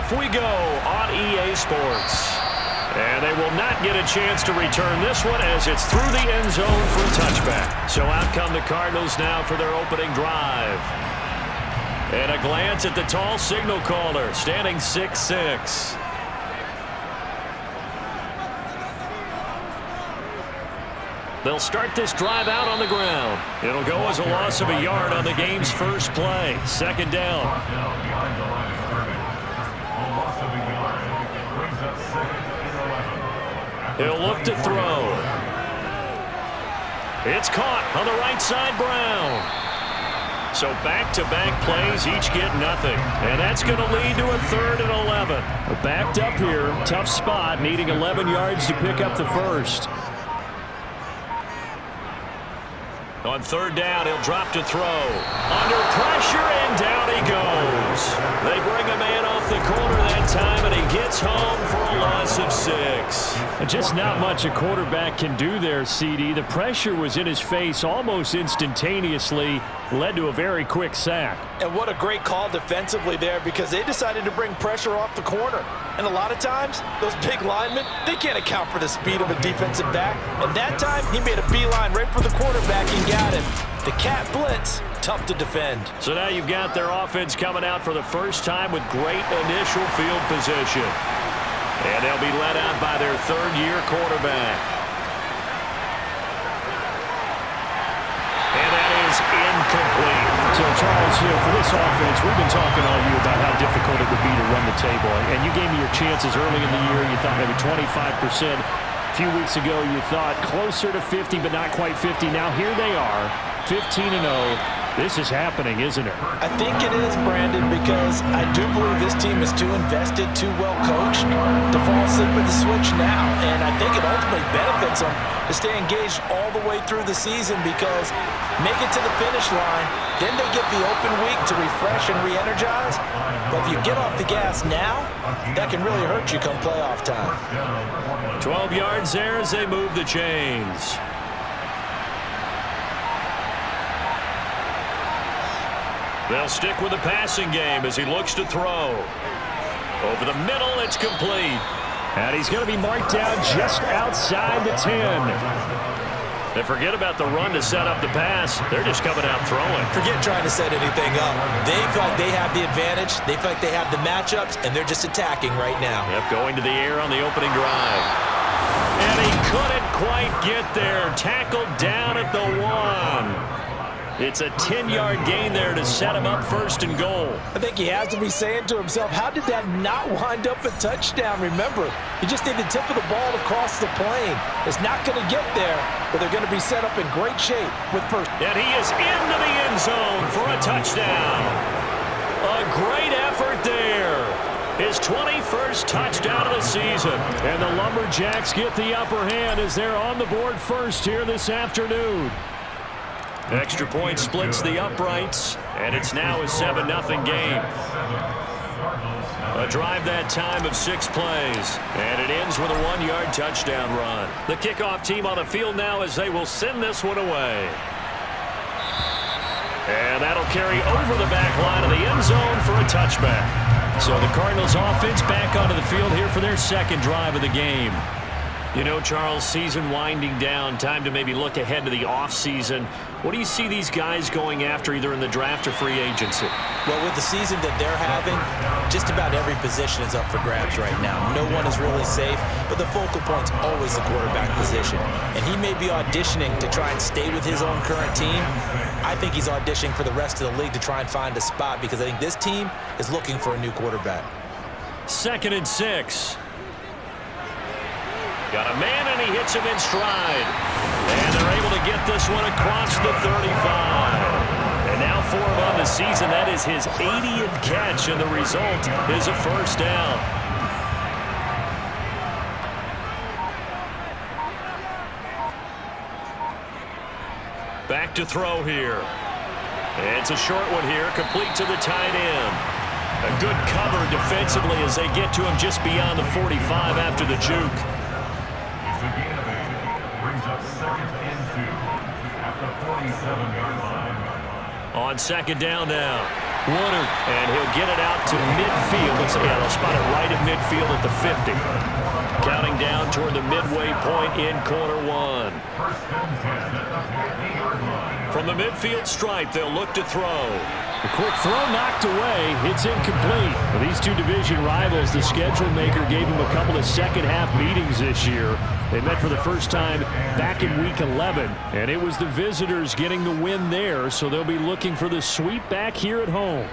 Off we go on EA Sports. And they will not get a chance to return this one as it's through the end zone for a touchback. So out come the Cardinals now for their opening drive. And a glance at the tall signal caller, standing 6'6". They'll start this drive out on the ground. It'll go as a loss of a yard on the game's first play. Second down. He'll look to throw. It's caught on the right side, Brown. So back-to-back plays, each get nothing. And that's going to lead to a 3rd and 11. Backed up here, tough spot, needing 11 yards to pick up the first. On 3rd down, he'll drop to throw. Under pressure, and down he goes. They bring a man off the corner that time, and he gets home for a loss of 6. And just not much a quarterback can do there, CD. The pressure was in his face almost instantaneously, led to a very quick sack. And what a great call defensively there, because they decided to bring pressure off the corner. And a lot of times, those big linemen, they can't account for the speed of a defensive back. And that time, he made a beeline right for the quarterback and got him. The cat blitz, tough to defend. So now you've got their offense coming out for the first time with great initial field position. And they'll be led out by their 3rd-year quarterback. And that is incomplete. So, Charles, for this offense, we've been talking all year about how difficult it would be to run the table. And you gave me your chances early in the year. You thought maybe 25%. A few weeks ago, you thought closer to 50, but not quite 50. Now here they are, 15-0. This is happening, isn't it? I think it is, Brandon, because I do believe this team is too invested, too well coached to fall asleep at the switch now. And I think it ultimately benefits them to stay engaged all the way through the season, because make it to the finish line, then they get the open week to refresh and re-energize. But if you get off the gas now, that can really hurt you come playoff time. 12 yards there as they move the chains. They'll stick with the passing game as he looks to throw. Over the middle, it's complete. And he's going to be marked down just outside the 10. They forget about the run to set up the pass. They're just coming out throwing. Forget trying to set anything up. They feel like they have the advantage. They feel like they have the matchups, and they're just attacking right now. Yep, going to the air on the opening drive. And he couldn't quite get there. Tackled down at the 1. It's a 10-yard gain there to set him up 1st and goal. I think he has to be saying to himself, how did that not wind up a touchdown? Remember, you just need the tip of the ball to cross the plane. It's not going to get there, but they're going to be set up in great shape with first. And he is into the end zone for a touchdown. A great effort there. His 21st touchdown of the season. And the Lumberjacks get the upper hand as they're on the board first here this afternoon. Extra point splits the uprights, and it's now a 7-0 game. A drive that time of 6 plays, and it ends with a 1-yard touchdown run. The kickoff team on the field now as they will send this one away. And that'll carry over the back line of the end zone for a touchback. So the Cardinals offense back onto the field here for their 2nd drive of the game. You know, Charles, season winding down, time to maybe look ahead to the offseason. What do you see these guys going after either in the draft or free agency? Well, with the season that they're having, just about every position is up for grabs right now. No one is really safe, but the focal point's always the quarterback position. And he may be auditioning to try and stay with his own current team. I think he's auditioning for the rest of the league to try and find a spot, because I think this team is looking for a new quarterback. 2nd and 6. Got a man, and he hits him in stride. And they're able to get this one across the 35. And now for him on the season, that is his 80th catch, and the result is a 1st down. Back to throw here. It's a short one here, complete to the tight end. A good cover defensively as they get to him just beyond the 45 after the juke. On 2nd down now. Woodard, and he'll get it out to midfield. They'll spot it right at midfield at the 50. Counting down toward the midway point in quarter one. From the midfield stripe, they'll look to throw. A quick throw knocked away. It's incomplete. For these two division rivals, the schedule maker gave them a couple of second-half meetings this year. They met for the first time back in Week 11, and it was the visitors getting the win there, so they'll be looking for the sweep back here at home.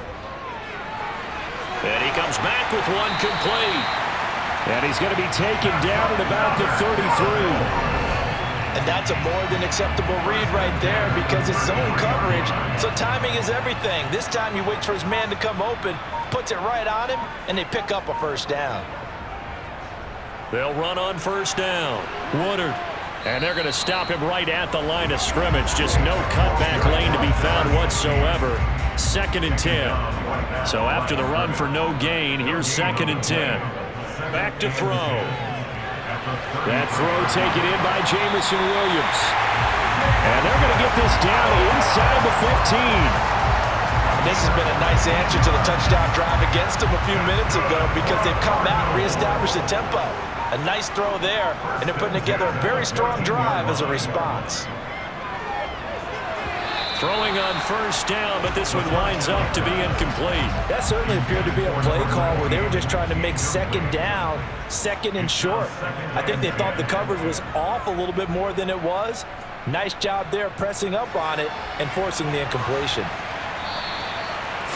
And he comes back with one complete. And he's going to be taken down at about the 33. And that's a more than acceptable read right there because it's zone coverage, so timing is everything. This time he waits for his man to come open, puts it right on him, and they pick up a first down. They'll run on first down. Woodard. And they're going to stop him right at the line of scrimmage. Just no cutback lane to be found whatsoever. 2nd and 10. So after the run for no gain, here's 2nd and 10. Back to throw. That throw taken in by Jamison Williams. And they're going to get this down inside the 15. This has been a nice answer to the touchdown drive against them a few minutes ago because they've come out and reestablished the tempo. A nice throw there, and they're putting together a very strong drive as a response. Throwing on first down, but this one winds up to be incomplete. That certainly appeared to be a play call where they were just trying to make second down, second and short. I think they thought the coverage was off a little bit more than it was. Nice job there pressing up on it and forcing the incompletion.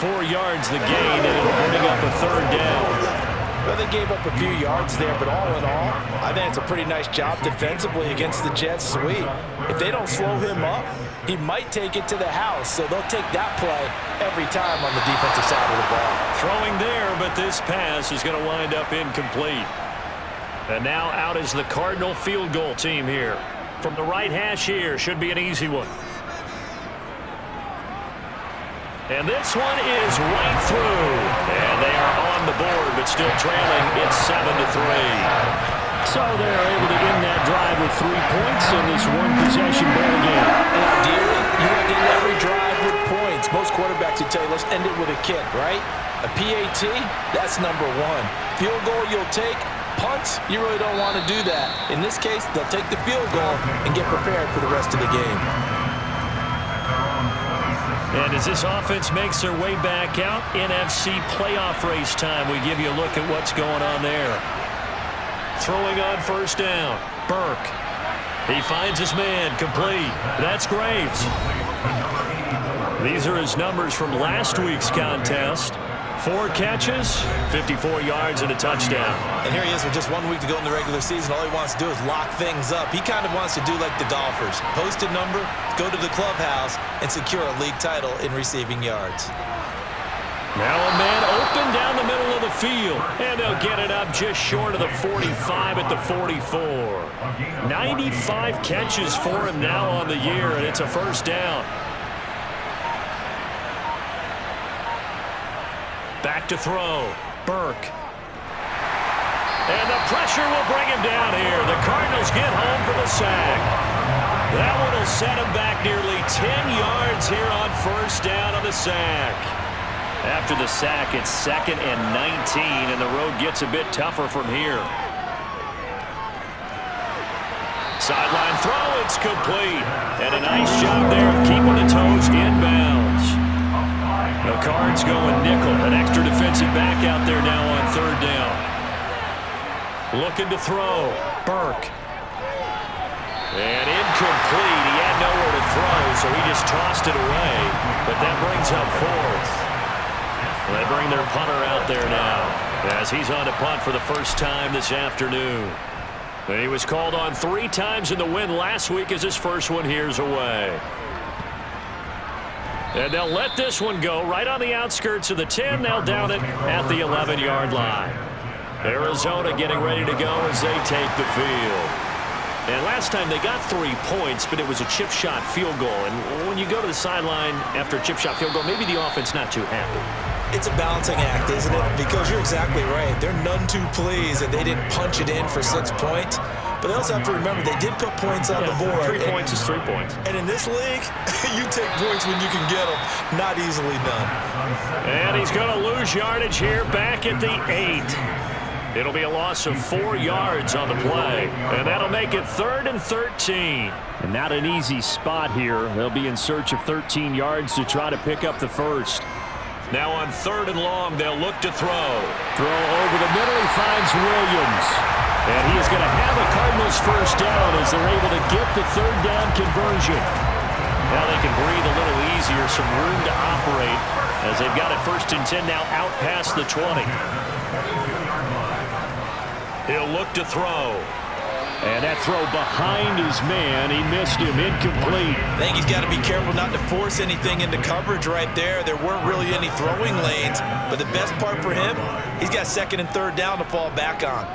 4 yards the gain, and it'll bring up a third down. Well, they gave up a few yards there, but all in all, I think it's a pretty nice job defensively against the Jets sweep. If they don't slow him up, he might take it to the house, so they'll take that play every time on the defensive side of the ball. Throwing there, but this pass is going to wind up incomplete. And now out is the Cardinal field goal team here. From the right hash here, should be an easy one. And this one is right through. And they are on the board, but still trailing. It's 7-3. So they're able to end that drive with 3 points in this one-possession ball game. And ideally, you want to end every drive with points. Most quarterbacks would tell you, let's end it with a kick, right? A PAT, that's number one. Field goal you'll take. Punts, you really don't want to do that. In this case, they'll take the field goal and get prepared for the rest of the game. And as this offense makes their way back out, NFC playoff race time, we give you a look at what's going on there. Throwing on first down, Burke. He finds his man, complete. That's Graves. These are his numbers from last week's contest. 4 catches, 54 yards, and a touchdown. And here he is with just 1 week to go in the regular season. All he wants to do is lock things up. He kind of wants to do like the golfers. Post a number, go to the clubhouse, and secure a league title in receiving yards. Now a man open down the middle of the field. And they'll get it up just short of the 45 at the 44. 95 catches for him now on the year, and it's a first down. Back to throw. Burke. And the pressure will bring him down here. The Cardinals get home for the sack. That one will set him back nearly 10 yards here on first down on the sack. After the sack, it's 2nd and 19, and the road gets a bit tougher from here. Sideline throw, it's complete. And a nice job there of keeping the toes inbounds. The Cards going nickel. An extra defensive back out there now on third down. Looking to throw. Burke. And incomplete. He had nowhere to throw, so he just tossed it away. But that brings up 4th. They bring their punter out there now as he's on to punt for the first time this afternoon. And he was called on 3 times in the win last week as his first one here's away. And they'll let this one go right on the outskirts of the 10. They'll down it at the 11-yard line. Arizona getting ready to go as they take the field. And last time they got 3 points, but it was a chip shot field goal. And when you go to the sideline after a chip shot field goal, maybe the offense not too happy. It's a balancing act, isn't it? Because you're exactly right. They're none too pleased that they didn't punch it in for 6 points. But they also have to remember they did put points on the board. 3 points is 3 points. And in this league, you take points when you can get them. Not easily done. And he's going to lose yardage here back at the 8. It'll be a loss of 4 yards on the play. And that'll make it 3rd and 13. And not an easy spot here. They'll be in search of 13 yards to try to pick up the first. Now on 3rd and long, they'll look to throw. Throw over the middle. He finds Williams. And he is going to have a Cardinals first down as they're able to get the 3rd down conversion. Now they can breathe a little easier, some room to operate as they've got it 1st and 10 now out past the 20. He'll look to throw. And that throw behind his man. He missed him. Incomplete. I think he's got to be careful not to force anything into coverage right there. There weren't really any throwing lanes. But the best part for him, he's got 2nd and 3rd down to fall back on.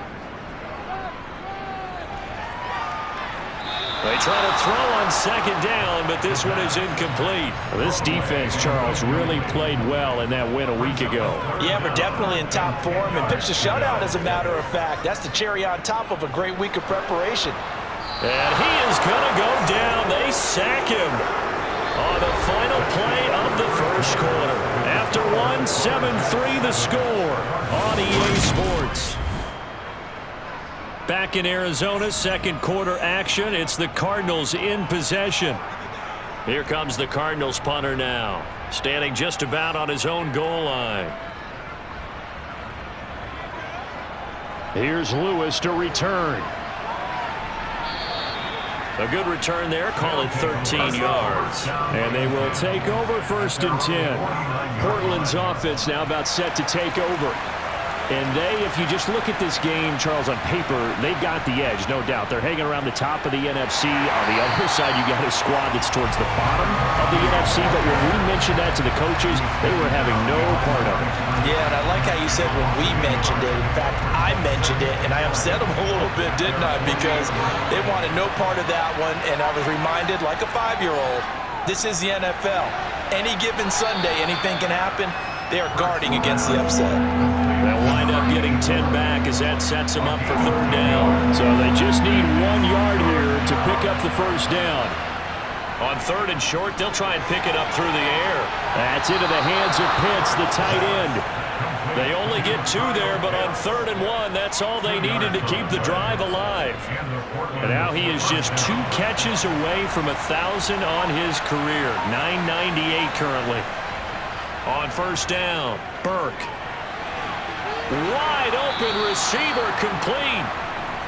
They try to throw on 2nd down, but this one is incomplete. This defense, Charles, really played well in that win a week ago. Yeah, we're definitely in top form and pitched a shutout, as a matter of fact. That's the cherry on top of a great week of preparation. And he is going to go down. They sack him on the final play of the 1st quarter. After 7-3 the score on EA Sports. Back in Arizona, 2nd quarter action. It's the Cardinals in possession. Here comes the Cardinals punter now, standing just about on his own goal line. Here's Lewis to return. A good return there. Call it 13 yards. And they will take over 1st and 10. Portland's offense now about set to take over. And if you just look at this game, Charles, on paper, they've got the edge, no doubt. They're hanging around the top of the NFC. On the other side, you got a squad that's towards the bottom of the NFC. But when we mentioned that to the coaches, they were having no part of it. Yeah, and I like how you said when we mentioned it. In fact, I mentioned it, and I upset them a little bit, didn't I? Because they wanted no part of that one, and I was reminded, like a 5-year-old, this is the NFL. Any given Sunday, anything can happen. They are guarding against the upset. They'll wind up getting 10 back as that sets them up for 3rd down. So they just need 1 yard here to pick up the first down. On 3rd and short, they'll try and pick it up through the air. That's into the hands of Pitts, the tight end. They only get 2 there, but on 3rd and 1, that's all they needed to keep the drive alive. And now he is just 2 catches away from 1,000 on his career. 998 currently. On 1st down, Burke. Wide open receiver, complete.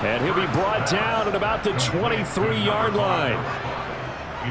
And he'll be brought down at about the 23-yard line.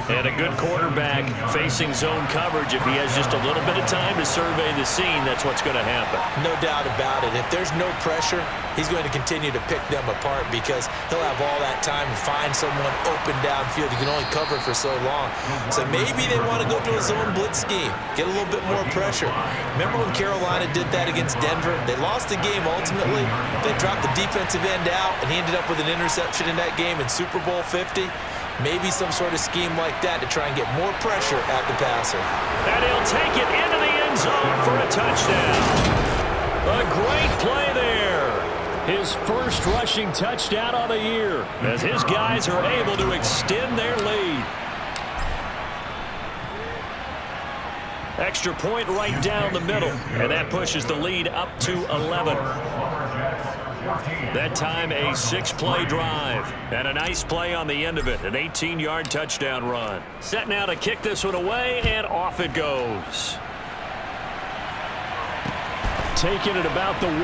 And a good quarterback facing zone coverage. If he has just a little bit of time to survey the scene, that's what's going to happen. No doubt about it. If there's no pressure, he's going to continue to pick them apart because he'll have all that time to find someone open downfield. He can only cover for so long. So maybe they want to go to a zone blitz scheme, get a little bit more pressure. Remember when Carolina did that against Denver? They lost the game ultimately. They dropped the defensive end out, and he ended up with an interception in that game in Super Bowl 50. Maybe some sort of scheme like that to try and get more pressure at the passer. And he'll take it into the end zone for a touchdown. A great play there. His first rushing touchdown of the year as his guys are able to extend their lead. Extra point right down the middle, and that pushes the lead up to 11. That time a 6-play drive, and a nice play on the end of it, an 18-yard touchdown run. Set now to kick this one away, and off it goes. Taking it about the 1.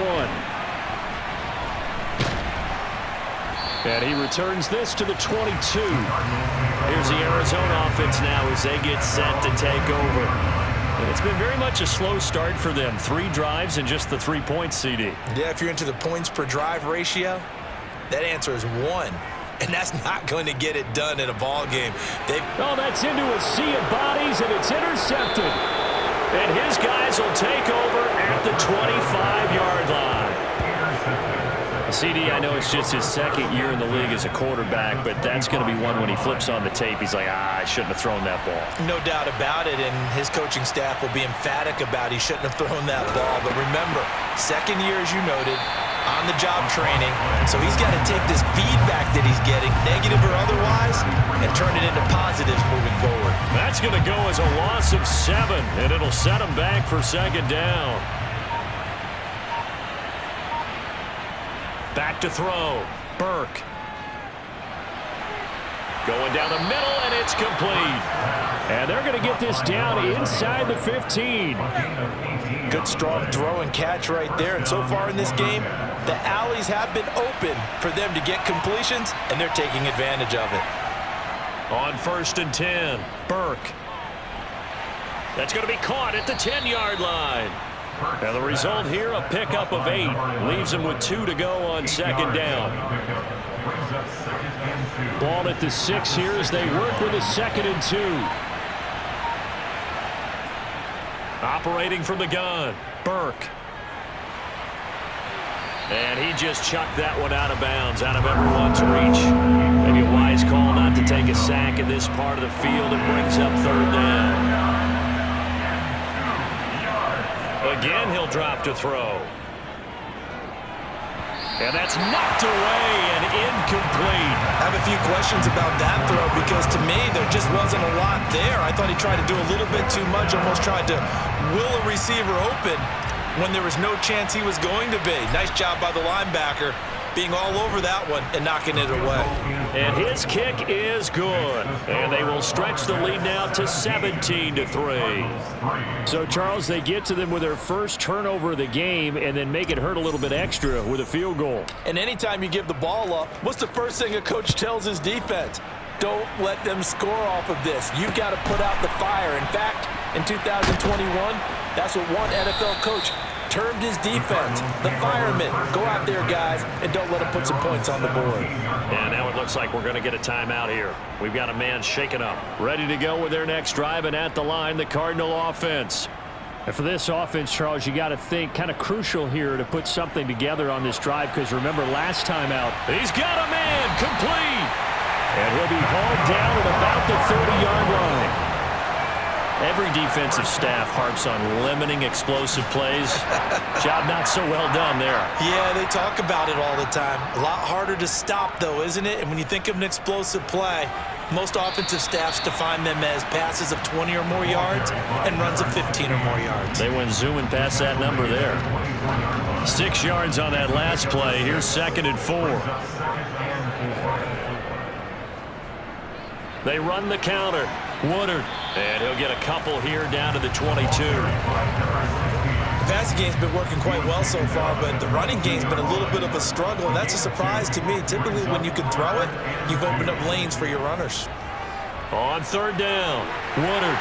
And he returns this to the 22. Here's the Arizona offense now as they get set to take over. And it's been very much a slow start for them. 3 drives and just the 3 points, CD. Yeah, if you're into the points per drive ratio, that answer is 1. And that's not going to get it done in a ball game. Oh, that's into a sea of bodies, and it's intercepted. And his guys will take over at the 25-yard line. CD, I know it's just his second year in the league as a quarterback, but that's going to be one when he flips on the tape. He's like, I shouldn't have thrown that ball. No doubt about it, and his coaching staff will be emphatic about he shouldn't have thrown that ball. But remember, second year, as you noted, on-the-job training. So he's got to take this feedback that he's getting, negative or otherwise, and turn it into positives moving forward. That's going to go as a loss of 7, and it'll set him back for second down. Back to throw. Burke. Going down the middle, and it's complete. And they're going to get this down inside the 15. Good strong throw and catch right there. And so far in this game, the alleys have been open for them to get completions, and they're taking advantage of it. On 1st and 10, Burke. That's going to be caught at the 10-yard line. And the result here, a pickup of 8. Leaves him with 2 to go on second down. Ball at the 6 here as they work with a 2nd and 2. Operating from the gun, Burke. And he just chucked that one out of bounds, out of everyone's reach. Maybe a wise call not to take a sack in this part of the field. It brings up 3rd down. Again, he'll drop to throw. And that's knocked away and incomplete. I have a few questions about that throw because to me there just wasn't a lot there. I thought he tried to do a little bit too much, almost tried to will a receiver open when there was no chance he was going to be. Nice job by the linebacker being all over that one and knocking it away. And his kick is good. And they will stretch the lead now to 17-3. So, Charles, they get to them with their first turnover of the game and then make it hurt a little bit extra with a field goal. And anytime you give the ball up, what's the first thing a coach tells his defense? Don't let them score off of this. You've got to put out the fire. In fact, in 2021, that's what one NFL coach termed his defense, the firemen. Go out there, guys, and don't let them put some points on the board. And now it looks like we're going to get a timeout here. We've got a man shaken up, ready to go with their next drive, and at the line, the Cardinal offense. And for this offense, Charles, you got to think kind of crucial here to put something together on this drive because remember last time out. He's got a man complete. And he'll be hauled down at about the 30-yard line. Every defensive staff harps on limiting explosive plays. Job not so well done there. Yeah, they talk about it all the time. A lot harder to stop, though, isn't it? And when you think of an explosive play, most offensive staffs define them as passes of 20 or more yards and runs of 15 or more yards. They went zooming past that number there. 6 yards on that last play. Here's 2nd and 4. They run the counter. Woodard. And he'll get a couple here down to the 22. The passing game's been working quite well so far, but the running game's been a little bit of a struggle, and that's a surprise to me. Typically, when you can throw it, you've opened up lanes for your runners. On 3rd down, Woodard.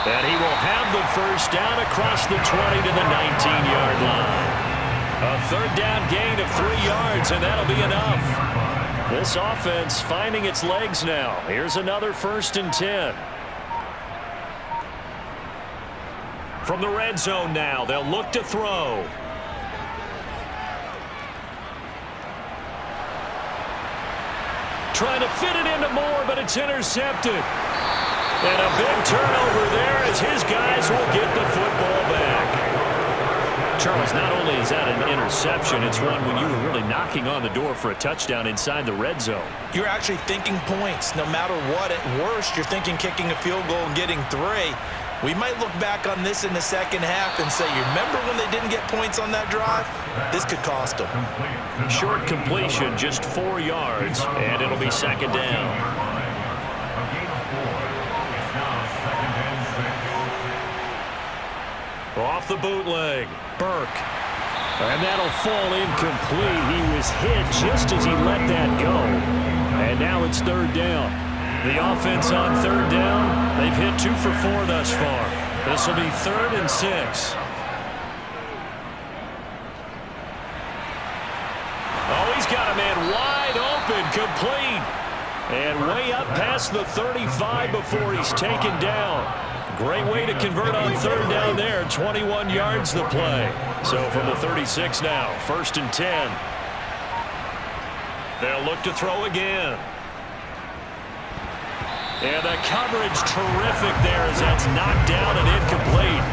And he will have the first down across the 20 to the 19-yard line. A 3rd down gain of 3 yards, and that'll be enough. This offense finding its legs now. Here's another 1st and 10. From the red zone now, they'll look to throw. Trying to fit it into Moore, but it's intercepted. And a big turnover there as his guys will get the football back. Charles, not only is that an interception, it's one when you were really knocking on the door for a touchdown inside the red zone. You're actually thinking points. No matter what, at worst, you're thinking kicking a field goal and getting 3. We might look back on this in the second half and say, you remember when they didn't get points on that drive? This could cost them. Short completion, just 4 yards, and it'll be 2nd down. Off the bootleg, Burke. And that'll fall incomplete. He was hit just as he let that go. And now it's 3rd down. The offense on 3rd down, they've hit 2 for 4 thus far. This will be 3rd and 6. Oh, he's got a man wide open, complete. And way up past the 35 before he's taken down. Great way to convert on third down there. 21 yards the play. So from the 36 now, 1st and 10. They'll look to throw again. And the coverage terrific there as that's knocked down and incomplete.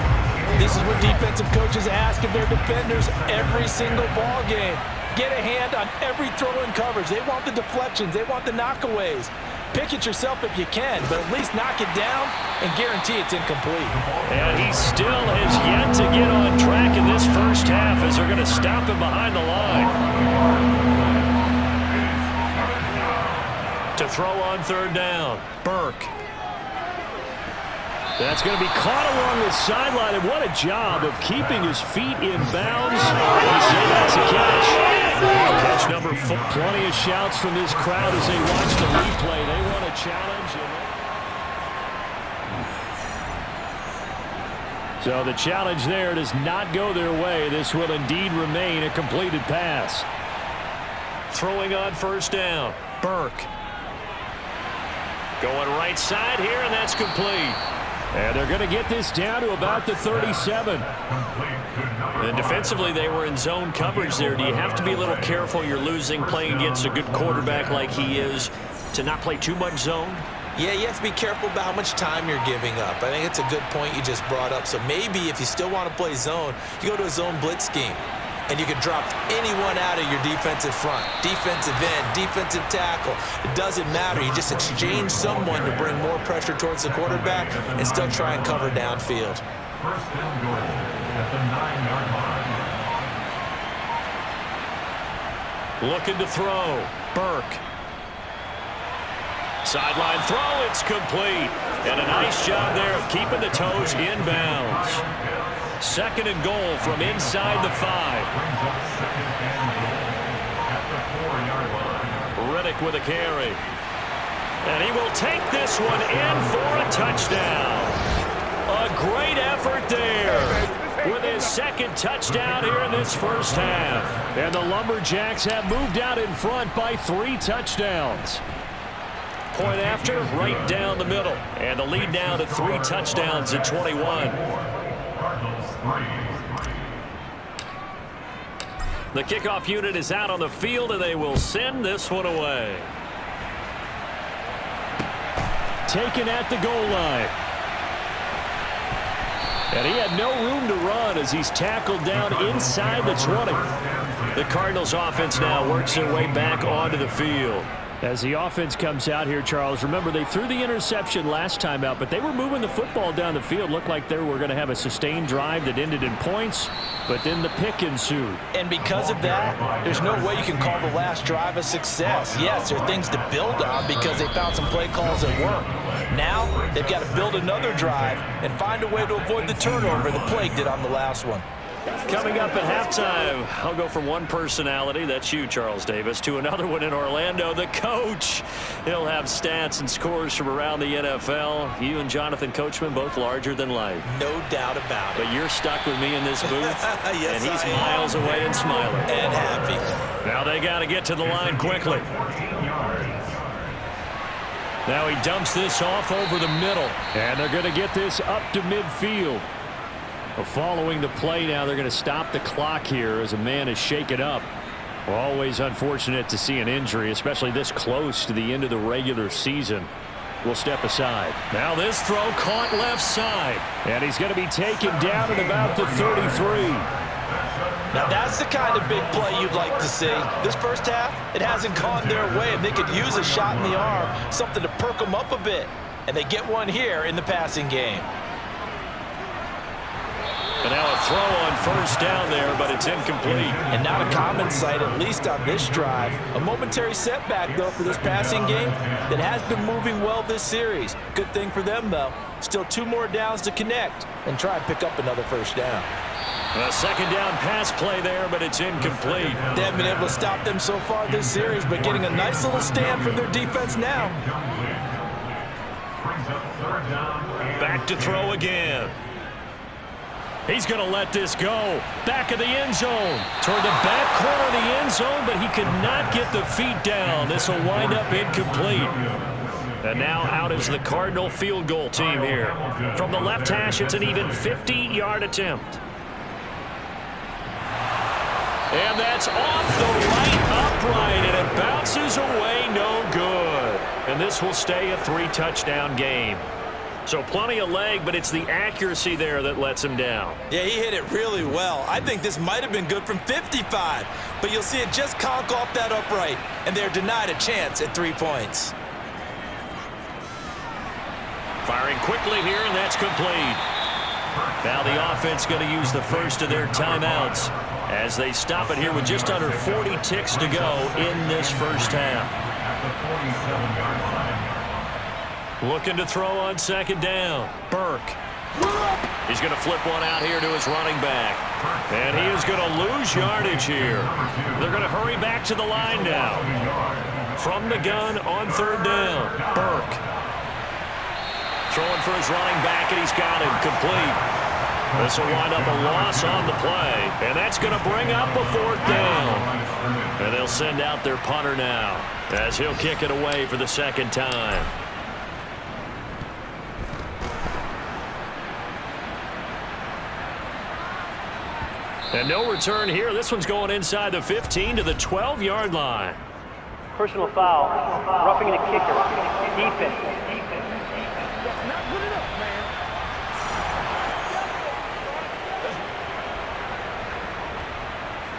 This is what defensive coaches ask of their defenders every single ball game. Get a hand on every throw in coverage. They want the deflections. They want the knockaways. Pick it yourself if you can, but at least knock it down and guarantee it's incomplete. And he still has yet to get on track in this first half as they're going to stop him behind the line. To throw on third down, Burke. That's going to be caught along the sideline, and what a job of keeping his feet in bounds. They say that's a catch. Catch number 4. Plenty of shouts from this crowd as they watch the replay. They want a challenge. So the challenge there does not go their way. This will indeed remain a completed pass. Throwing on first down, Burke. Going right side here, and that's complete. And they're going to get this down to about the 37. And defensively, they were in zone coverage there. Do you have to be a little careful? You're losing, playing against a good quarterback like he is, to not play too much zone? Yeah, you have to be careful about how much time you're giving up. I think it's a good point you just brought up. So maybe if you still want to play zone, you go to a zone blitz scheme. And you can drop anyone out of your defensive front, defensive end, defensive tackle. It doesn't matter. You just exchange someone to bring more pressure towards the quarterback and still try and cover downfield. First and goal at the 9-yard line. Looking to throw, Burke. Sideline throw, it's complete. And a nice job there of keeping the toes inbounds. 2nd and goal from inside the 5. Riddick with a carry. And he will take this one in for a touchdown. A great effort there with his 2nd touchdown here in this first half. And the Lumberjacks have moved out in front by 3 touchdowns. Point after, right down the middle. And the lead now to 3 touchdowns at 21. The kickoff unit is out on the field, and they will send this one away. Taken at the goal line. And he had no room to run as he's tackled down inside the 20. The Cardinals offense now works their way back onto the field. As the offense comes out here, Charles, remember they threw the interception last time out, but they were moving the football down the field. Looked like they were going to have a sustained drive that ended in points, but then the pick ensued. And because of that, there's no way you can call the last drive a success. Yes, there are things to build on because they found some play calls that work. Now, they've got to build another drive and find a way to avoid the turnover the Plague did on the last one. Coming up at halftime, I'll go from one personality, that's you, Charles Davis, to another one in Orlando, the coach. He'll have stats and scores from around the NFL. You and Jonathan Coachman, both larger than life. No doubt about it. But you're stuck with me in this booth, yes, and he's miles away and smiling. And happy. Now they got to get to the line quickly. Now he dumps this off over the middle. And they're going to get this up to midfield. Following the play now, they're going to stop the clock here as a man is shaken up. Always unfortunate to see an injury, especially this close to the end of the regular season. We'll step aside. Now this throw caught left side. And he's going to be taken down at about the 33. Now that's the kind of big play you'd like to see. This first half, it hasn't gone their way, and they could use a shot in the arm, something to perk them up a bit. And they get one here in the passing game. And now a throw on first down there, but it's incomplete. And not a common sight, at least on this drive. A momentary setback, though, for this passing game that has been moving well this series. Good thing for them, though. Still 2 more downs to connect and try and pick up another first down. A 2nd down pass play there, but it's incomplete. They haven't been able to stop them so far this series, but getting a nice little stand from their defense now. Back to throw again. He's going to let this go. Back of the end zone. Toward the back corner of the end zone, but he could not get the feet down. This will wind up incomplete. And now out is the Cardinal field goal team here. From the left hash, it's an even 50-yard attempt. And that's off the right upright, and it bounces away, no good. And this will stay a 3-touchdown game. So plenty of leg, but it's the accuracy there that lets him down. Yeah, he hit it really well. I think this might have been good from 55, but you'll see it just conk off that upright, and they're denied a chance at 3 points. Firing quickly here, and that's complete. Now the offense going to use the first of their timeouts as they stop it here with just under 40 ticks to go in this first half. Looking to throw on second down. Burke. He's going to flip one out here to his running back. And he is going to lose yardage here. They're going to hurry back to the line now. From the gun on third down. Burke. Throwing for his running back, and he's got him complete. This will wind up a loss on the play, and that's going to bring up a fourth down. And they'll send out their punter now as he'll kick it away for the second time. And no return here. This one's going inside the 15 to the 12-yard line. Personal foul, roughing the kicker, defense.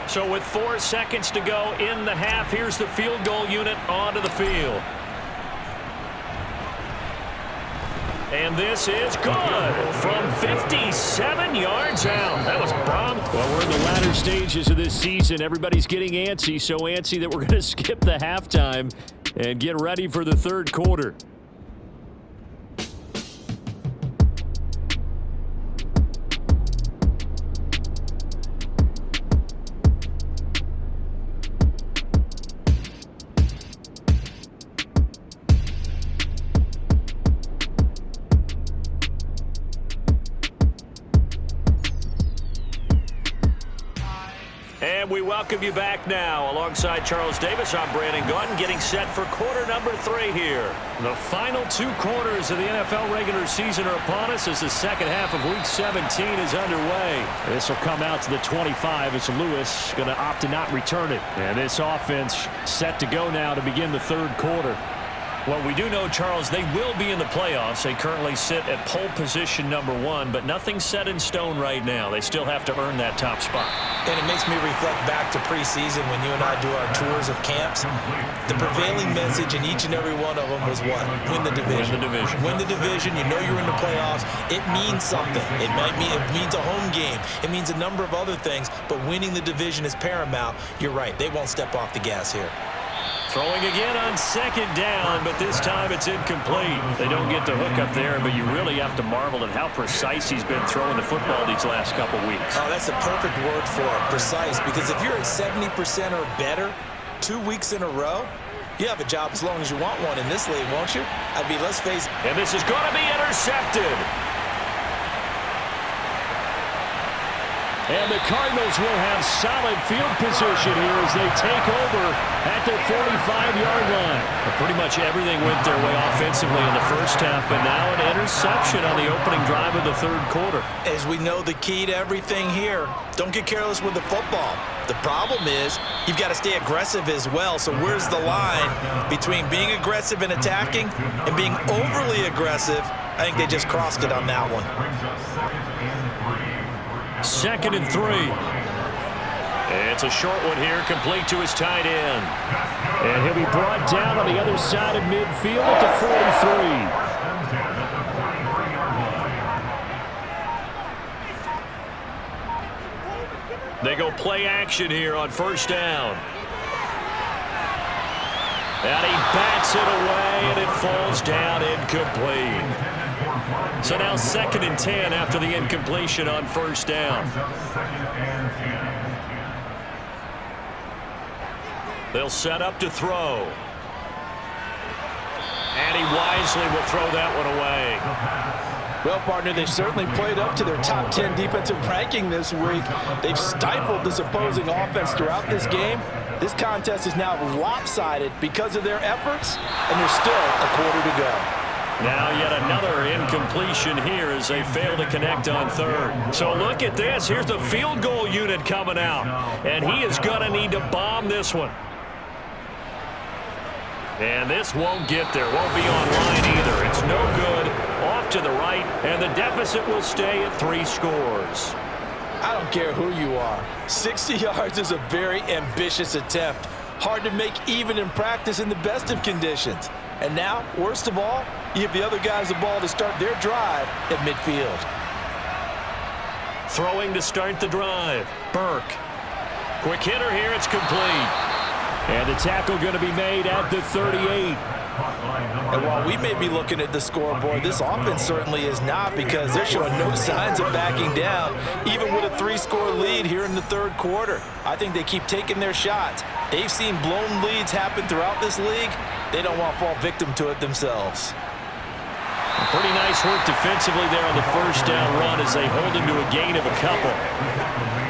So with 4 seconds to go in the half, here's the field goal unit onto the field. And this is good from 57 yards out. That was bomb. Well, we're in the latter stages of this season. Everybody's getting antsy, so antsy that we're going to skip the halftime and get ready for the third quarter. And we welcome you back now. Alongside Charles Davis, I'm Brandon Gunn, getting set for quarter number 3 here. The final 2 quarters of the NFL regular season are upon us as the second half of Week 17 is underway. This will come out to the 25 as Lewis going to opt to not return it. And this offense set to go now to begin the third quarter. Well, we do know, Charles, they will be in the playoffs. They currently sit at pole position number 1, but nothing's set in stone right now. They still have to earn that top spot. And it makes me reflect back to preseason when you and I do our tours of camps. The prevailing message in each and every one of them was what? Win the division. Win the division. Win the division. You know you're in the playoffs. It means something. It means a home game. It means a number of other things, but winning the division is paramount. You're right. They won't step off the gas here. Throwing again on second down, but this time it's incomplete. They don't get the hook up there, but you really have to marvel at how precise he's been throwing the football these last couple weeks. Oh, that's a perfect word for it, precise, because if you're at 70% or better 2 weeks in a row, you have a job as long as you want one in this league, won't you? I mean, let's face it. And this is going to be intercepted. And the Cardinals will have solid field position here as they take over at their 45-yard line. Well, pretty much everything went their way offensively in the first half, but now an interception on the opening drive of the third quarter. As we know, the key to everything here, don't get careless with the football. The problem is you've got to stay aggressive as well. So where's the line between being aggressive and attacking and being overly aggressive? I think they just crossed it on that one. 2nd and 3. It's a short one here, complete to his tight end. And he'll be brought down on the other side of midfield at the 43. They go play action here on first down. And he bats it away, and it falls down incomplete. So now 2nd and 10 after the incompletion on first down. They'll set up to throw. And he wisely will throw that one away. Well, partner, they certainly played up to their top 10 defensive ranking this week. They've stifled this opposing offense throughout this game. This contest is now lopsided because of their efforts, and there's still a quarter to go. Now yet another incompletion here as they fail to connect on third. So look at this. Here's the field goal unit coming out, and he is going to need to bomb this one. And this won't get there. Won't be online either. It's no good. Off to the right, and the deficit will stay at 3 scores. I don't care who you are. 60 yards is a very ambitious attempt. Hard to make even in practice in the best of conditions. And now, worst of all, you give the other guys the ball to start their drive at midfield. Throwing to start the drive. Burke. Quick hitter here. It's complete. And the tackle going to be made at the 38. And while we may be looking at the scoreboard, this offense certainly is not, because they're showing no signs of backing down, even with a 3-score lead here in the third quarter. I think they keep taking their shots. They've seen blown leads happen throughout this league. They don't want to fall victim to it themselves. Pretty nice work defensively there on the first down run as they hold him to a gain of a couple.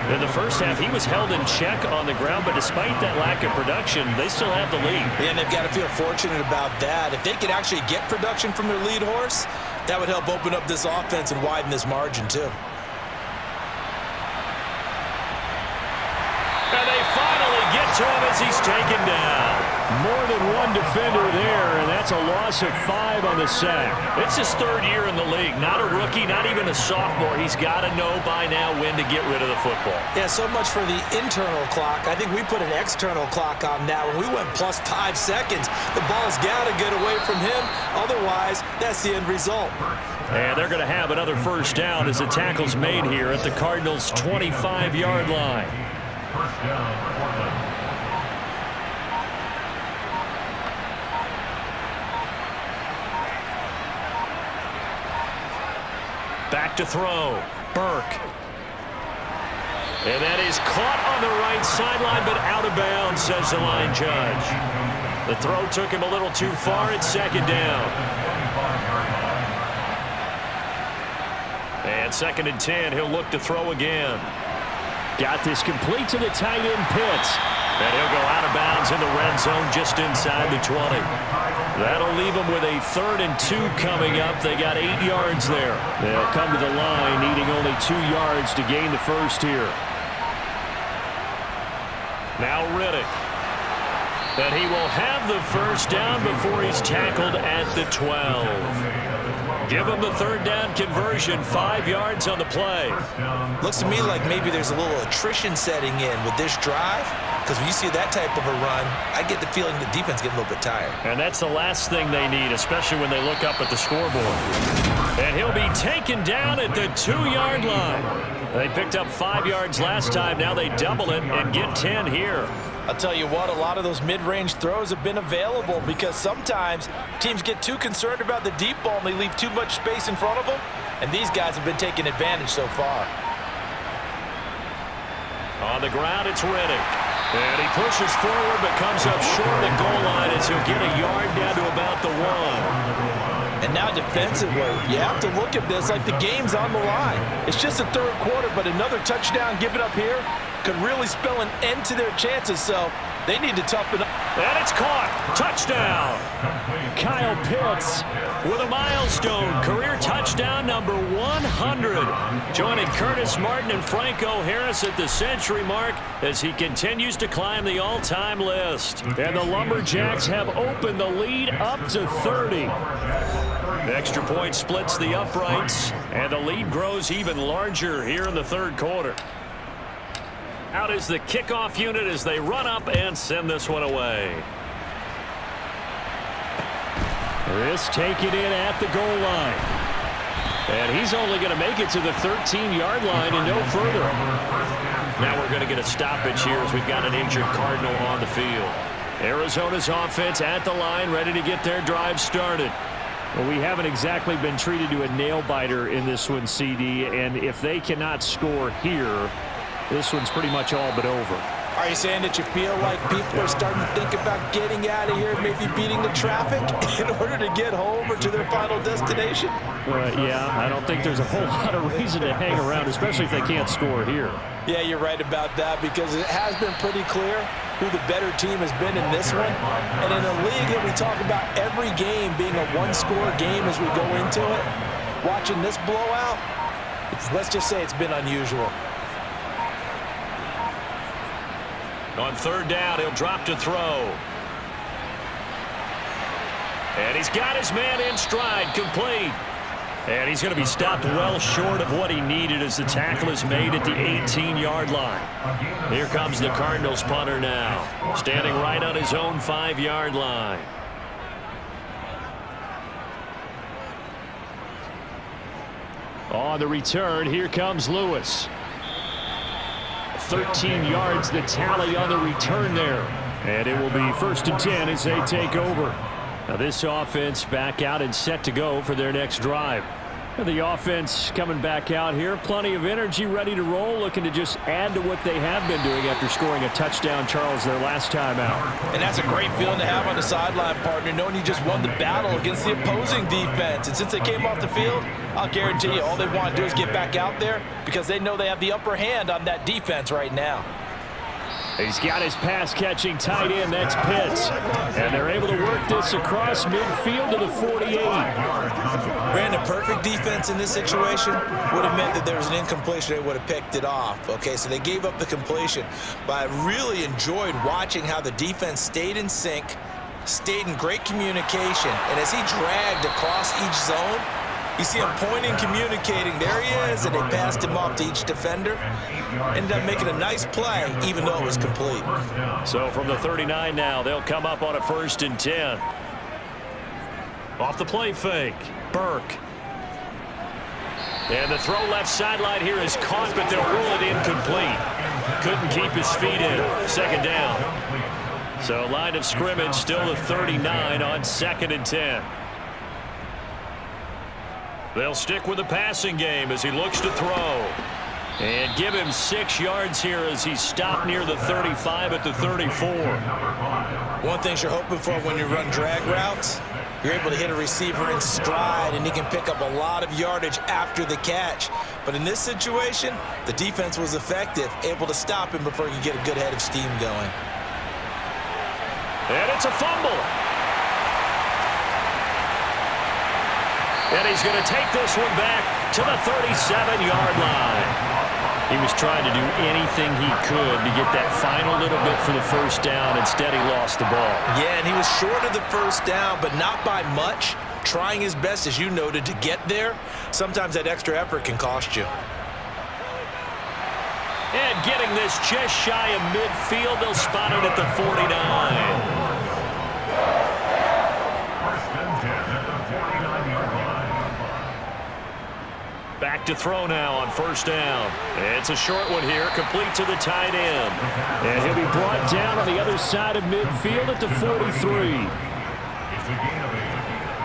In the first half, he was held in check on the ground, but despite that lack of production, they still have the lead. Yeah, and they've got to feel fortunate about that. If they could actually get production from their lead horse, that would help open up this offense and widen this margin, too. And they finally get to him as he's taken down. More than one defender there, and that's a loss of 5 on the sack. It's his 3rd year in the league. Not a rookie, not even a sophomore. He's got to know by now when to get rid of the football. Yeah, so much for the internal clock. I think we put an external clock on that. When we went plus 5 seconds, the ball's got to get away from him. Otherwise, that's the end result. And they're going to have another first down as the tackle's made here at the Cardinals' 25-yard line. First down, Portland. Back to throw. Burke. And that is caught on the right sideline, but out of bounds, says the line judge. The throw took him a little too far. It's 2nd down. And 2nd and 10. He'll look to throw again. Got this complete to the tight end, Pitts. And he'll go out of bounds in the red zone just inside the 20. That'll leave them with a 3rd and 2 coming up. They got 8 yards there. They'll come to the line needing only 2 yards to gain the first here. Now Riddick. And he will have the first down before he's tackled at the 12. Give him the 3rd down conversion, 5 yards on the play. Looks to me like maybe there's a little attrition setting in with this drive, because when you see that type of a run, I get the feeling the defense getting a little bit tired. And that's the last thing they need, especially when they look up at the scoreboard. And he'll be taken down at the 2-yard line. They picked up 5 yards last time. Now they double it and get 10 here. I'll tell you what, a lot of those mid-range throws have been available, because sometimes teams get too concerned about the deep ball and they leave too much space in front of them, and these guys have been taking advantage so far. On the ground, it's Riddick. And he pushes forward but comes up short of the goal line as he'll get a yard down to about the 1. And now defensively, you have to look at this like the game's on the line. It's just the 3rd quarter, but another touchdown given up here could really spell an end to their chances, so they need to toughen up. And it's caught. Touchdown. Kyle Pitts with a milestone career touchdown number 100. Joining Curtis Martin and Franco Harris at the century mark as he continues to climb the all-time list. And the Lumberjacks have opened the lead up to 30. Extra point splits the uprights, and the lead grows even larger here in the 3rd quarter. Out is the kickoff unit as they run up and send this one away. This taken in at the goal line. And he's only going to make it to the 13-yard line and no further. Now we're going to get a stoppage here as we've got an injured Cardinal on the field. Arizona's offense at the line, ready to get their drive started. Well, we haven't exactly been treated to a nail-biter in this one, CD, and if they cannot score here, this one's pretty much all but over. Are you saying that you feel like people are starting to think about getting out of here, maybe beating the traffic in order to get home or to their final destination? Yeah, I don't think there's a whole lot of reason to hang around, especially if they can't score here. Yeah, you're right about that, because it has been pretty clear who the better team has been in this one. And in a league that we talk about every game being a one-score game as we go into it, watching this blowout, let's just say it's been unusual. On third down, he'll drop to throw. And he's got his man in stride, complete. And he's going to be stopped well short of what he needed as the tackle is made at the 18-yard line. Here comes the Cardinals punter now, standing right on his own 5-yard line. On the return, here comes Lewis. 13 yards the tally on the return there. And it will be 1st and 10 as they take over. Now this offense back out and set to go for their next drive. The offense coming back out here. Plenty of energy, ready to roll, looking to just add to what they have been doing after scoring a touchdown, Charles, their last time out. And that's a great feeling to have on the sideline, partner, knowing you just won the battle against the opposing defense. And since they came off the field, I'll guarantee you all they want to do is get back out there because they know they have the upper hand on that defense right now. He's got his pass-catching tight end, that's Pitts. And they're able to work this across midfield to the 48. Brandon, perfect defense in this situation would have meant that there was an incompletion. They would have picked it off. Okay, so they gave up the completion. But I really enjoyed watching how the defense stayed in sync, stayed in great communication. And as he dragged across each zone, you see him pointing, communicating. There he is, and they passed him off to each defender. Ended up making a nice play, even though it was complete. So from the 39 now, they'll come up on a 1st and 10. Off the play fake, Burke. And the throw left sideline here is caught, but they'll rule it incomplete. Couldn't keep his feet in. 2nd down. So line of scrimmage still the 39 on 2nd and 10. They'll stick with the passing game as he looks to throw. And give him 6 yards here as he's stopped near the 35 at the 34. One thing you're hoping for when you run drag routes, you're able to hit a receiver in stride, and he can pick up a lot of yardage after the catch. But in this situation, the defense was effective, able to stop him before he could get a good head of steam going. And it's a fumble. And he's going to take this one back to the 37-yard line. He was trying to do anything he could to get that final little bit for the 1st down. Instead, he lost the ball. Yeah, and he was short of the 1st down, but not by much. Trying his best, as you noted, to get there. Sometimes that extra effort can cost you. And getting this just shy of midfield, they'll spot it at the 49. Back to throw now on 1st down. It's a short one here, complete to the tight end. And he'll be brought down on the other side of midfield at the 43. It's a gain of 8.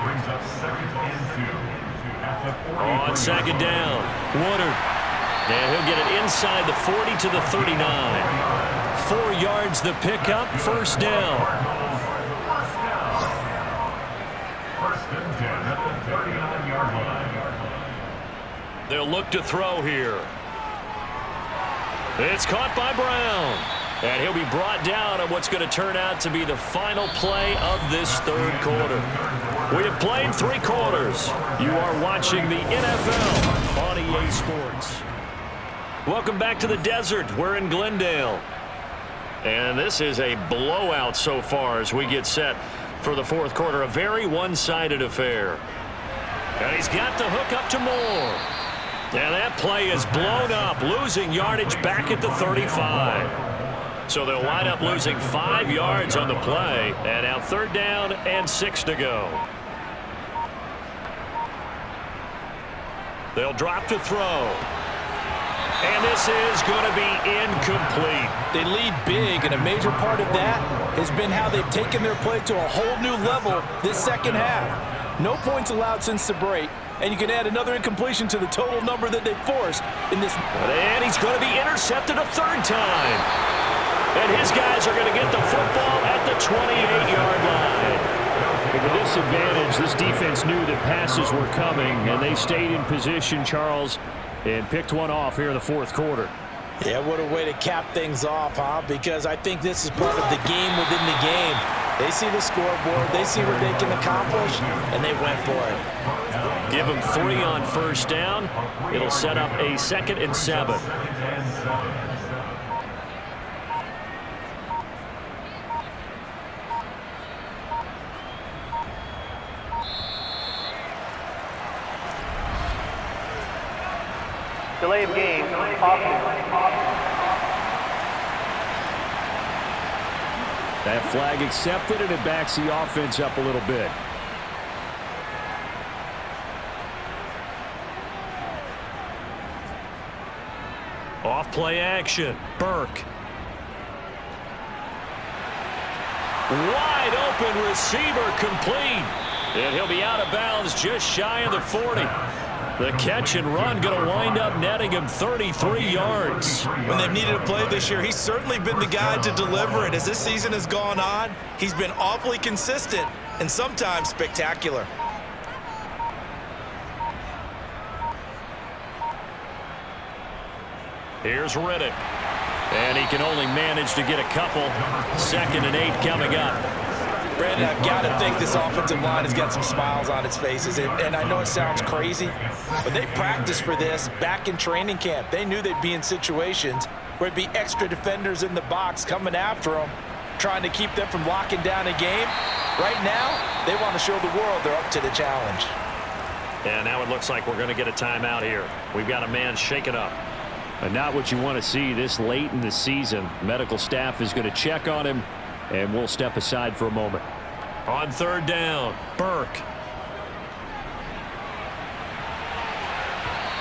Brings up 2nd and 2 at the 40. On 2nd down, Woodard. And he'll get it inside the 40 to the 39. 4 yards the pickup, 1st down. 1st and 10 at the 39-yard line. They'll look to throw here. It's caught by Brown. And he'll be brought down on what's going to turn out to be the final play of this 3rd quarter. We have played 3 quarters. You are watching the NFL on EA Sports. Welcome back to the desert. We're in Glendale. And this is a blowout so far as we get set for the 4th quarter. A very one-sided affair. And he's got the hook up to Moore. And that play is blown up, losing yardage back at the 35. So they'll wind up losing 5 yards on the play. And now 3rd down and 6 to go. They'll drop to throw. And this is going to be incomplete. They lead big, and a major part of that has been how they've taken their play to a whole new level this 2nd half. No points allowed since the break, and you can add another incompletion to the total number that they forced in this. And he's going to be intercepted a 3rd time. And his guys are going to get the football at the 28-yard line. With this advantage, this defense knew that passes were coming, and they stayed in position, Charles, and picked one off here in the fourth quarter. Yeah, what a way to cap things off, huh? Because I think this is part of the game within the game. They see the scoreboard, they see what they can accomplish, and they went for it. Give them 3 on first down. It'll set up a 2nd and 7. Delay of game, offense. That flag accepted, and it backs the offense up a little bit. Off play action. Burke. Wide open receiver complete. And he'll be out of bounds just shy of the 40. The catch and run going to wind up netting him 33 yards. When they've needed a play this year, he's certainly been the guy to deliver it. As this season has gone on, he's been awfully consistent and sometimes spectacular. Here's Riddick. And he can only manage to get a couple. 2nd and 8 coming up. Brandon, I've got to think this offensive line has got some smiles on its faces. And I know it sounds crazy, but they practiced for this back in training camp. They knew they'd be in situations where it'd be extra defenders in the box coming after them, trying to keep them from locking down a game. Right now, they want to show the world they're up to the challenge. And now it looks like we're going to get a timeout here. We've got a man shaken up. And not what you want to see this late in the season. Medical staff is going to check on him, and we'll step aside for a moment. On 3rd down, Burke.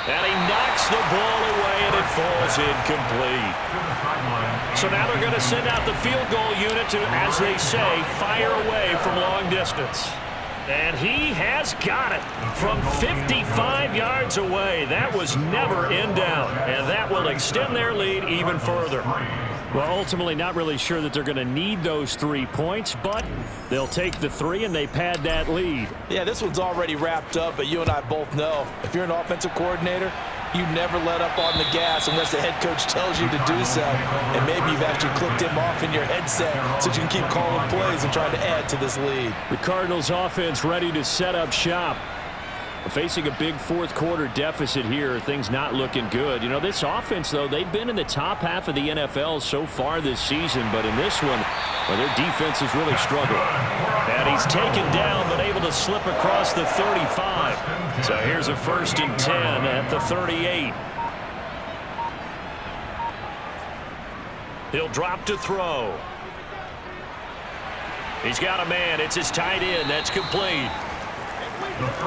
And he knocks the ball away, and it falls incomplete. So now they're going to send out the field goal unit to, as they say, fire away from long distance. And he has got it from 55 yards away. That was never in doubt, and that will extend their lead even further. Well, ultimately not really sure that they're going to need those 3 points, but they'll take the 3 and they pad that lead. Yeah, this one's already wrapped up, but you and I both know if you're an offensive coordinator, you never let up on the gas unless the head coach tells you to do so. And maybe you've actually clicked him off in your headset so you can keep calling plays and trying to add to this lead. The Cardinals offense ready to set up shop. Facing a big fourth quarter deficit here, things not looking good. You know, this offense, though, they've been in the top half of the NFL so far this season, but in this one, well, their defense has really struggled. And he's taken down, but able to slip across the 35. So here's a 1st and 10 at the 38. He'll drop to throw. He's got a man. It's his tight end. That's complete.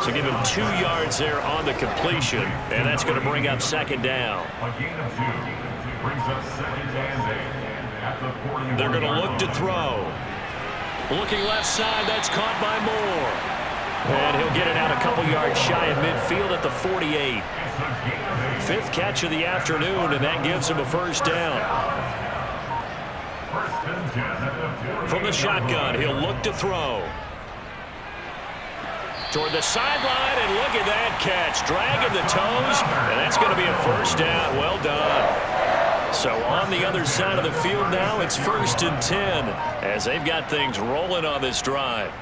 So give him 2 yards there on the completion, and that's going to bring up 2nd down. A gain of 2 brings up 2nd and 8 at the 41. They're going to look to throw. Looking left side, that's caught by Moore. And he'll get it out a couple yards shy of midfield at the 48. 5th catch of the afternoon, and that gives him a 1st down. From the shotgun, he'll look to throw. Toward the sideline, and look at that catch. Dragging the toes, and that's going to be a 1st down. Well done. So on the other side of the field now, it's 1st and 10 as they've got things rolling on this drive.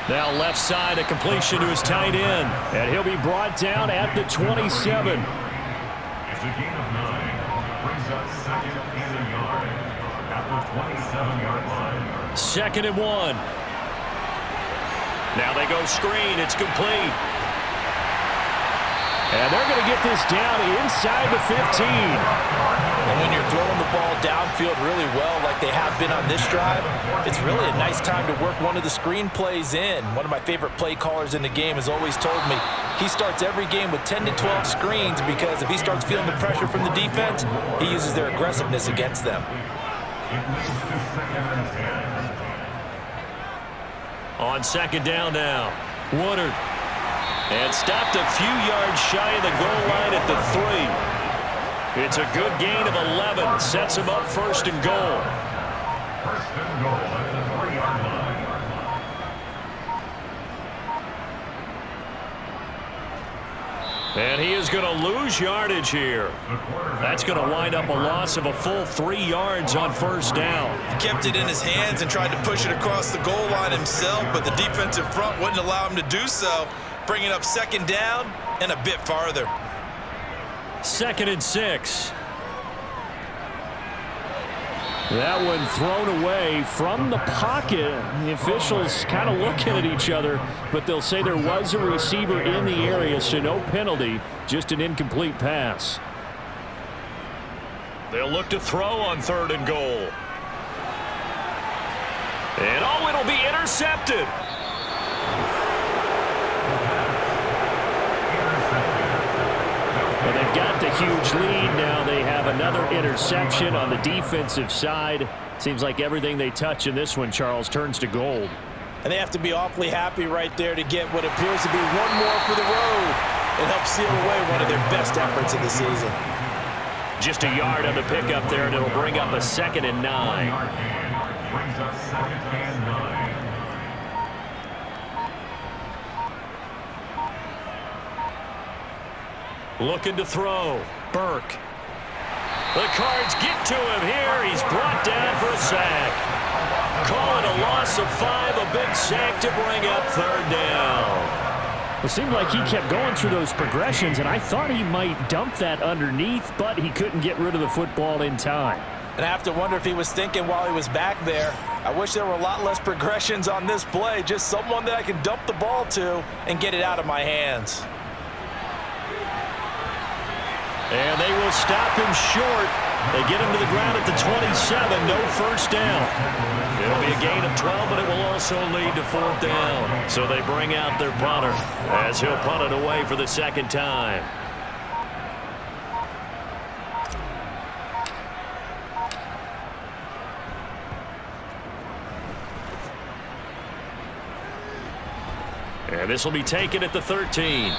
Now left side, a completion to his tight end, and he'll be brought down at the 27. It's a gain of 9. Brings up 2nd and a yard at the 27-yard line. 2nd and 1. Now they go screen. It's complete. And they're going to get this down inside the 15. And when you're throwing the ball downfield really well like they have been on this drive, it's really a nice time to work one of the screen plays in. One of my favorite play callers in the game has always told me he starts every game with 10 to 12 screens because if he starts feeling the pressure from the defense, he uses their aggressiveness against them. On 2nd down now, Woodard. And stopped a few yards shy of the goal line at the 3. It's a good gain of 11. Sets him up first and goal. First and goal at the 3-yard line. And he is going to lose yardage here. That's going to wind up a loss of a full 3 yards on first down. He kept it in his hands and tried to push it across the goal line himself, but the defensive front wouldn't allow him to do so, bringing up second down and a bit farther. 2nd and 6. That one thrown away from the pocket. The officials kind of looking at each other, but they'll say there was a receiver in the area, so no penalty, just an incomplete pass. They'll look to throw on 3rd and goal. And oh, it'll be intercepted. Well, they've got the huge lead. Now they have another interception on the defensive side. Seems like everything they touch in this one, Charles, turns to gold. And they have to be awfully happy right there to get what appears to be one more for the road and help seal away one of their best efforts of the season. Just a yard on the pickup there, and it'll bring up a 2nd and 9. Brings up 2nd and 9. Looking to throw. Burke. The Cards get to him here. He's brought down for a sack. Call it a loss of 5, a big sack to bring up 3rd down. It seemed like he kept going through those progressions, and I thought he might dump that underneath, but he couldn't get rid of the football in time. And I have to wonder if he was thinking while he was back there, I wish there were a lot less progressions on this play, just someone that I can dump the ball to and get it out of my hands. And they will stop him short. They get him to the ground at the 27. No first down. It'll be a gain of 12, but it will also lead to 4th down. So they bring out their punter as he'll punt it away for the 2nd time. And this will be taken at the 13.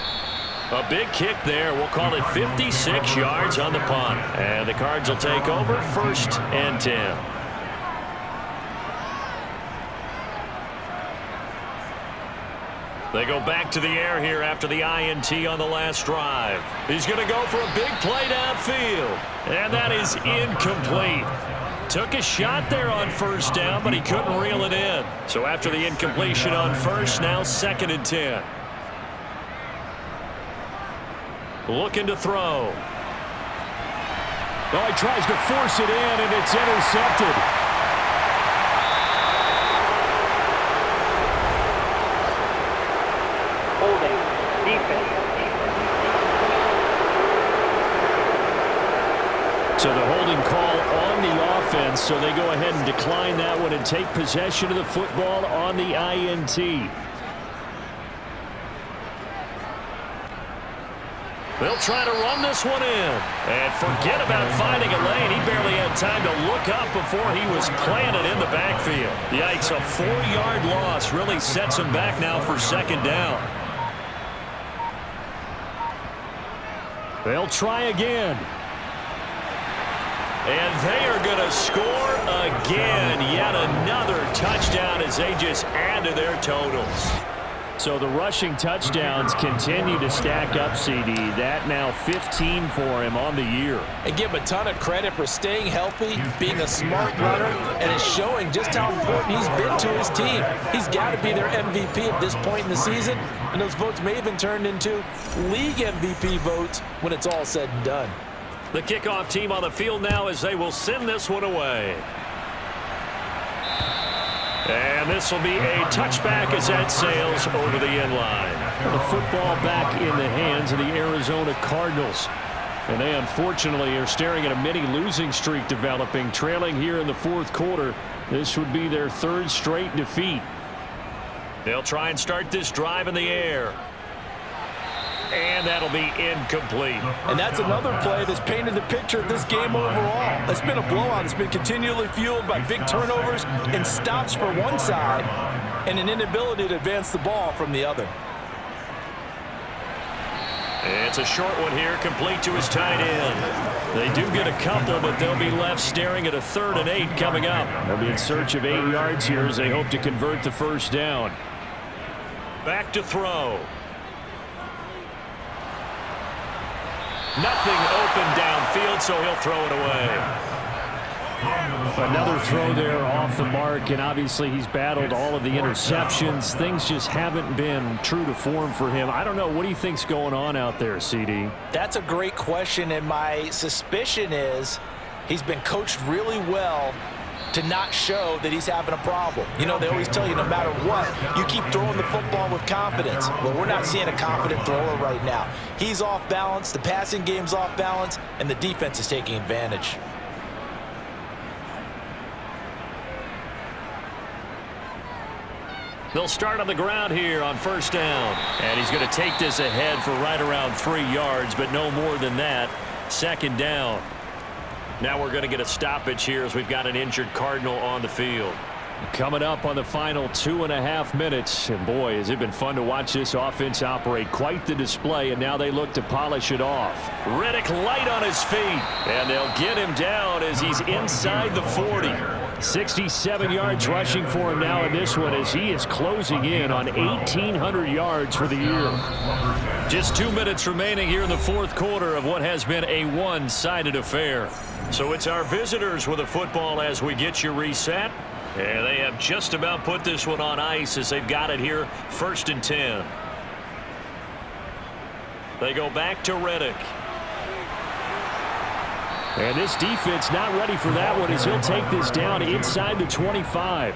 A big kick there. We'll call it 56 yards on the punt. And the Cards will take over 1st and 10. They go back to the air here after the INT on the last drive. He's going to go for a big play downfield. And that is incomplete. Took a shot there on first down, but he couldn't reel it in. So after the incompletion on first, now 2nd and 10. Looking to throw. Well, he tries to force it in, and it's intercepted. Holding. Defense. So the holding call on the offense, so they go ahead and decline that one and take possession of the football on the INT. They'll try to run this one in. And forget about finding a lane. He barely had time to look up before he was planted in the backfield. Yikes, a 4-yard loss really sets him back now for 2nd down. They'll try again. And they are going to score again. Yet another touchdown as they just add to their totals. So the rushing touchdowns continue to stack up, CD. That now 15 for him on the year. And give him a ton of credit for staying healthy, being a smart runner, and is showing just how important he's been to his team. He's got to be their MVP at this point in the season, and those votes may even turn into league MVP votes when it's all said and done. The kickoff team on the field now as they will send this one away. And this will be a touchback as that sails over the end line. The football back in the hands of the Arizona Cardinals. And they unfortunately are staring at a mini losing streak developing, trailing here in the 4th quarter. This would be their 3rd straight defeat. They'll try and start this drive in the air. And that'll be incomplete. And that's another play that's painted the picture of this game overall. It's been a blowout. It's been continually fueled by big turnovers and stops for one side and an inability to advance the ball from the other. It's a short one here, complete to his tight end. They do get a couple, but they'll be left staring at a 3rd and 8 coming up. They'll be in search of 8 yards here as they hope to convert the first down. Back to throw. Nothing open downfield, so he'll throw it away. Another throw there off the mark, and obviously he's battled all of the interceptions. Things just haven't been true to form for him. I don't know. What do you think's going on out there, CD? That's a great question, and my suspicion is he's been coached really well to not show that he's having a problem. You know, they always tell you no matter what, you keep throwing the football with confidence. Well, we're not seeing a confident thrower right now. He's off balance, the passing game's off balance, and the defense is taking advantage. They'll start on the ground here on first down. And he's going to take this ahead for right around 3 yards, but no more than that. Second down. Now we're going to get a stoppage here as we've got an injured Cardinal on the field. Coming up on the final 2.5 minutes. And boy, has it been fun to watch this offense operate. Quite the display, and now they look to polish it off. Riddick light on his feet. And they'll get him down as he's inside the 40. 67 yards rushing for him now in this one as he is closing in on 1,800 yards for the year. Just 2 minutes remaining here in the fourth quarter of what has been a one-sided affair. So it's our visitors with a football as we get you reset. And they have just about put this one on ice as they've got it here, 1st and 10. They go back to Riddick. And this defense not ready for that one as he'll take this down inside the 25.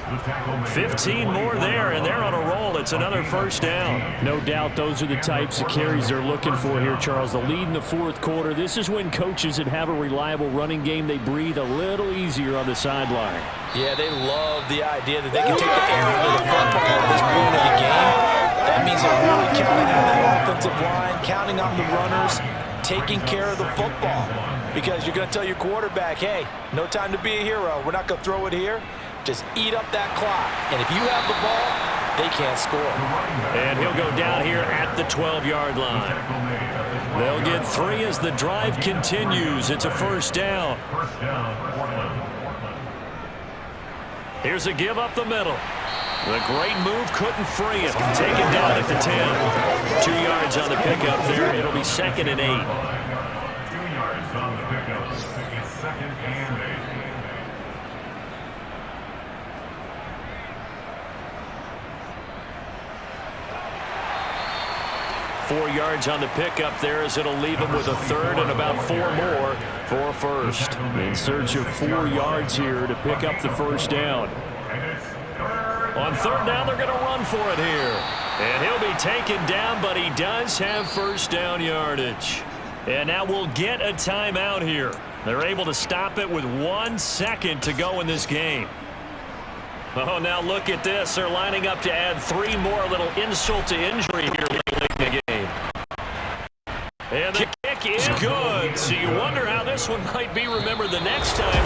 15 more there, and they're on a roll. It's another first down. No doubt those are the types of carries they're looking for here, Charles. The lead in the fourth quarter. This is when coaches that have a reliable running game, they breathe a little easier on the sideline. Yeah, they love the idea that they can take the air out of the football at this point of the game. That means they're really counting on the offensive line, counting on the runners, taking care of the football. Because you're going to tell your quarterback, hey, no time to be a hero. We're not going to throw it here. Just eat up that clock. And if you have the ball, they can't score. And he'll go down here at the 12-yard line. They'll get 3 as the drive continues. It's a first down. Here's a give up the middle. The great move couldn't free him. Take it down at the 10. 2 yards on the pickup there. It'll be 2nd and 8. On the pickup, it's 2nd and 8. Four yards on the pickup there as it'll leave him with a 3rd and about 4 more for first. In search of 4 yards here to pick up the first down. On 3rd down, they're going to run for it here. And he'll be taken down, but he does have first down yardage. And now we'll get a timeout here. They're able to stop it with 1 second to go in this game. Oh, now look at this. They're lining up to add 3 more, a little insult to injury here late in the game. And the kick is good. So you wonder how this one might be remembered the next time